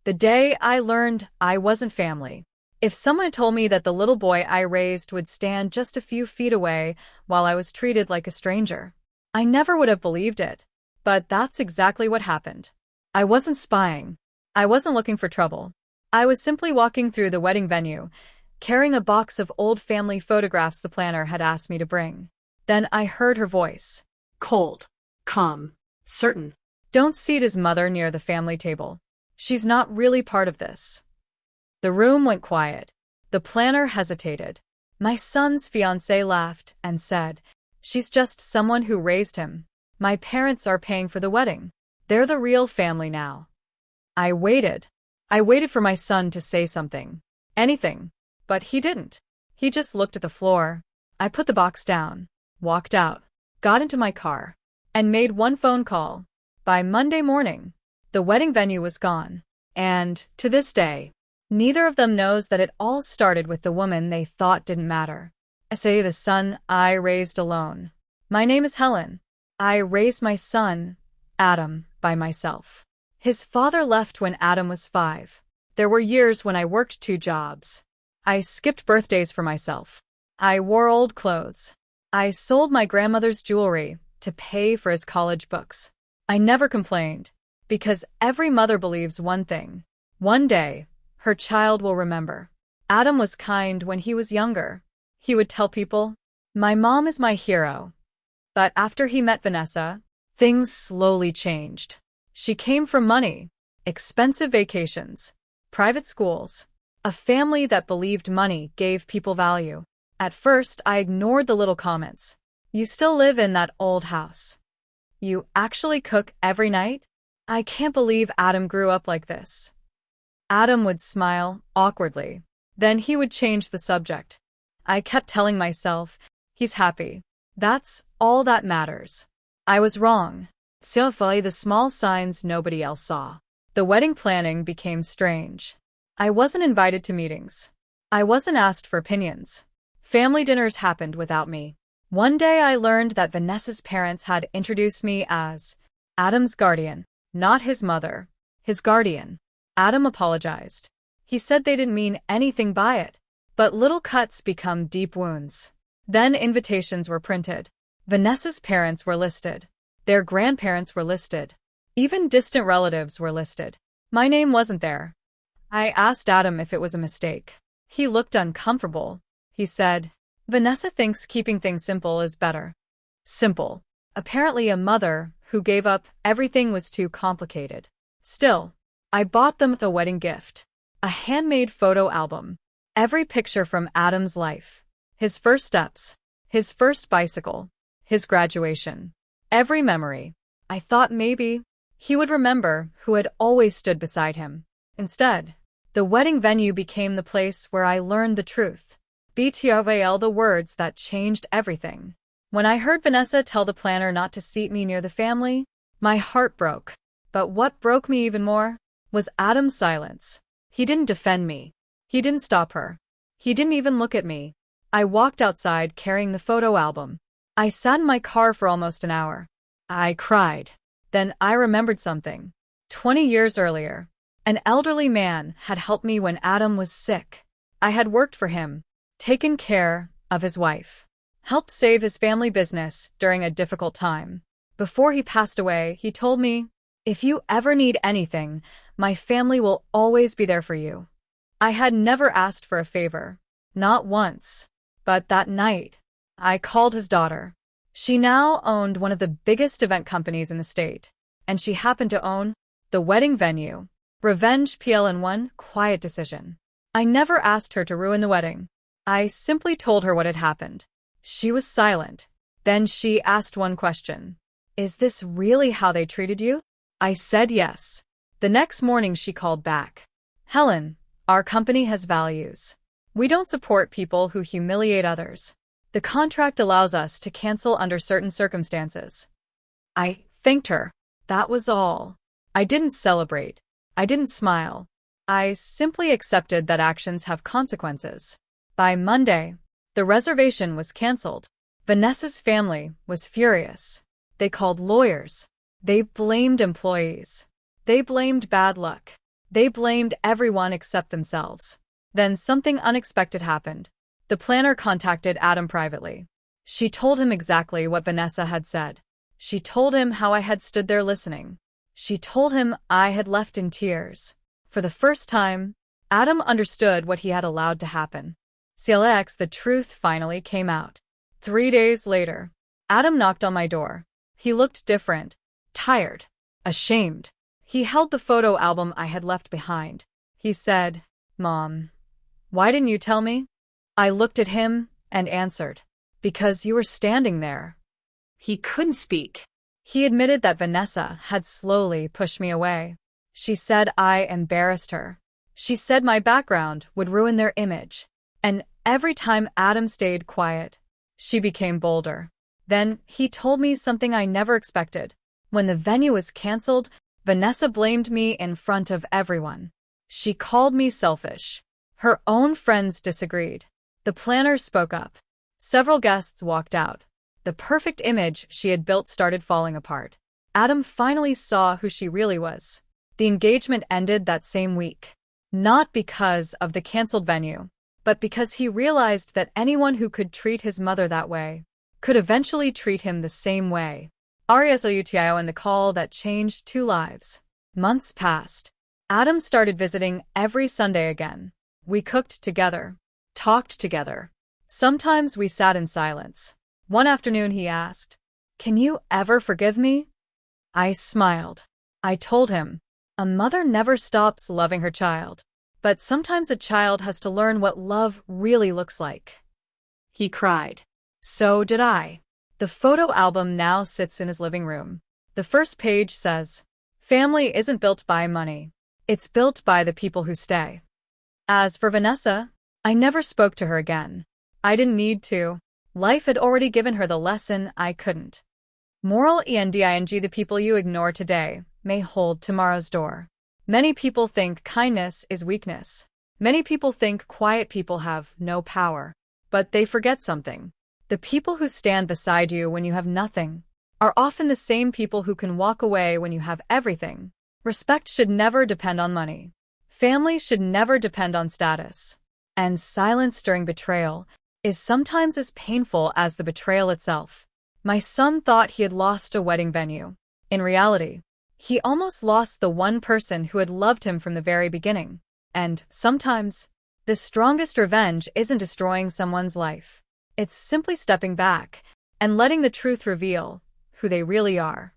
The day I learned I wasn't family. If someone had told me that the little boy I raised would stand just a few feet away while I was treated like a stranger, I never would have believed it. But that's exactly what happened. I wasn't spying. I wasn't looking for trouble. I was simply walking through the wedding venue, carrying a box of old family photographs the planner had asked me to bring. Then I heard her voice. Cold, calm, certain. Don't seat his mother near the family table. She's not really part of this. The room went quiet. The planner hesitated. My son's fiancée laughed and said, "She's just someone who raised him. My parents are paying for the wedding. They're the real family now." I waited. I waited for my son to say something. Anything. But he didn't. He just looked at the floor. I put the box down, walked out, got into my car, and made one phone call. By Monday morning, the wedding venue was gone. And, to this day, neither of them knows that it all started with the woman they thought didn't matter. I say the son I raised alone. My name is Helen. I raised my son, Adam, by myself. His father left when Adam was 5. There were years when I worked 2 jobs. I skipped birthdays for myself. I wore old clothes. I sold my grandmother's jewelry to pay for his college books. I never complained, because every mother believes one thing. One day, her child will remember. Adam was kind when he was younger. He would tell people, "My mom is my hero." But after he met Vanessa, things slowly changed. She came from money, expensive vacations, private schools, a family that believed money gave people value. At first, I ignored the little comments. "You still live in that old house. You actually cook every night? I can't believe Adam grew up like this." Adam would smile, awkwardly. Then he would change the subject. I kept telling myself, he's happy. That's all that matters. I was wrong. So the small signs nobody else saw. The wedding planning became strange. I wasn't invited to meetings. I wasn't asked for opinions. Family dinners happened without me. One day I learned that Vanessa's parents had introduced me as Adam's guardian, not his mother, his guardian. Adam apologized. He said they didn't mean anything by it. But little cuts become deep wounds. Then invitations were printed. Vanessa's parents were listed. Their grandparents were listed. Even distant relatives were listed. My name wasn't there. I asked Adam if it was a mistake. He looked uncomfortable. He said, "Vanessa thinks keeping things simple is better." Simple. Apparently a mother who gave up everything was too complicated. Still, I bought them a wedding gift. A handmade photo album. Every picture from Adam's life. His first steps. His first bicycle. His graduation. Every memory. I thought maybe he would remember who had always stood beside him. Instead, the wedding venue became the place where I learned the truth. Betrayal, the words that changed everything. When I heard Vanessa tell the planner not to seat me near the family, my heart broke. But what broke me even more was Adam's silence. He didn't defend me. He didn't stop her. He didn't even look at me. I walked outside carrying the photo album. I sat in my car for almost an hour. I cried. Then I remembered something. 20 years earlier, an elderly man had helped me when Adam was sick. I had worked for him, taken care of his wife, helped save his family business during a difficult time. Before he passed away, he told me, "If you ever need anything, my family will always be there for you." I had never asked for a favor. Not once. But that night, I called his daughter. She now owned one of the biggest event companies in the state, and she happened to own the wedding venue. Revenge PL in one quiet decision. I never asked her to ruin the wedding. I simply told her what had happened. She was silent. Then she asked one question. "Is this really how they treated you?" I said yes. The next morning she called back. "Helen, our company has values. We don't support people who humiliate others. The contract allows us to cancel under certain circumstances." I thanked her. That was all. I didn't celebrate. I didn't smile. I simply accepted that actions have consequences. By Monday, the reservation was canceled. Vanessa's family was furious. They called lawyers. They blamed employees. They blamed bad luck. They blamed everyone except themselves. Then something unexpected happened. The planner contacted Adam privately. She told him exactly what Vanessa had said. She told him how I had stood there listening. She told him I had left in tears. For the first time, Adam understood what he had allowed to happen. CLX, the truth finally came out. 3 days later, Adam knocked on my door. He looked different, tired, ashamed. He held the photo album I had left behind. He said, "Mom, why didn't you tell me?" I looked at him and answered, "Because you were standing there." He couldn't speak. He admitted that Vanessa had slowly pushed me away. She said I embarrassed her. She said my background would ruin their image. And every time Adam stayed quiet, she became bolder. Then he told me something I never expected. When the venue was canceled, Vanessa blamed me in front of everyone. She called me selfish. Her own friends disagreed. The planner spoke up. Several guests walked out. The perfect image she had built started falling apart. Adam finally saw who she really was. The engagement ended that same week. Not because of the canceled venue, but because he realized that anyone who could treat his mother that way could eventually treat him the same way. RESLUTIO and the call that changed 2 lives. Months passed. Adam started visiting every Sunday again. We cooked together, talked together. Sometimes we sat in silence. One afternoon he asked, "Can you ever forgive me?" I smiled. I told him, "A mother never stops loving her child, but sometimes a child has to learn what love really looks like." He cried. So did I. The photo album now sits in his living room. The first page says, "Family isn't built by money. It's built by the people who stay." As for Vanessa, I never spoke to her again. I didn't need to. Life had already given her the lesson I couldn't. Moral ending: the people you ignore today may hold tomorrow's door. Many people think kindness is weakness. Many people think quiet people have no power. But they forget something. The people who stand beside you when you have nothing are often the same people who can walk away when you have everything. Respect should never depend on money. Family should never depend on status. And silence during betrayal is sometimes as painful as the betrayal itself. My son thought he had lost a wedding venue. In reality, he almost lost the one person who had loved him from the very beginning. And sometimes, the strongest revenge isn't destroying someone's life. It's simply stepping back and letting the truth reveal who they really are.